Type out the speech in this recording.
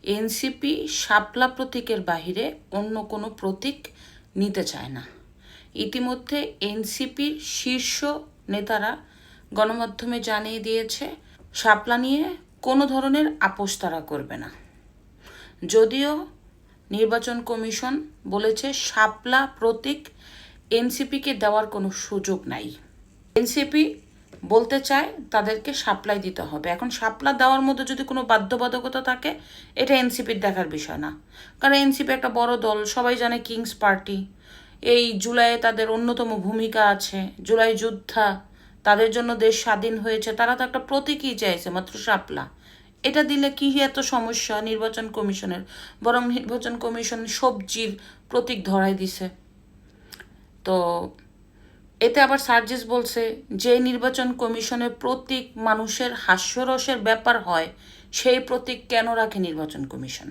NCP শাপলা প্রতীকের বাহিরে অন্য কোনো প্রতীক নিতে চায় না। ইতিমধ্যে এনসিপির শীর্ষ নেতারা গণমাধ্যমে জানিয়ে দিয়েছে শাপলা নিয়ে কোনো ধরনের আপোষ তারা করবে না। যদিও নির্বাচন কমিশন বলেছে শাপলা প্রতীক এনসিপিকে দেওয়ার কোনো সুযোগ নাই। এনসিপি বলতে চায় তাদেরকে শাপলাই দিতে হবে। এখন শাপলা দেওয়ার মধ্যে যদি কোনো বাধ্যবাধকতা থাকে, এটা এনসিপির দেখার বিষয় না। কারণ এনসিপি একটা বড় দল, সবাই জানে কিংস পার্টি। এই জুলাইয়ে তাদের অন্যতম ভূমিকা আছে, জুলাই যোদ্ধা, তাদের জন্য দেশ স্বাধীন হয়েছে, তারা তো একটা প্রতীকই চাইছে, মাত্র শাপলা। এটা দিলে কি এত সমস্যা নির্বাচন কমিশনের? বরং নির্বাচন কমিশন সবজির প্রতীক ধরাই দিছে। তো এতে আবার সার্জিস বলছে যে নির্বাচন কমিশনের প্রতীক মানুষের হাস্যরসের ব্যাপার হয়, সেই প্রতীক কেন রাখে নির্বাচন কমিশন?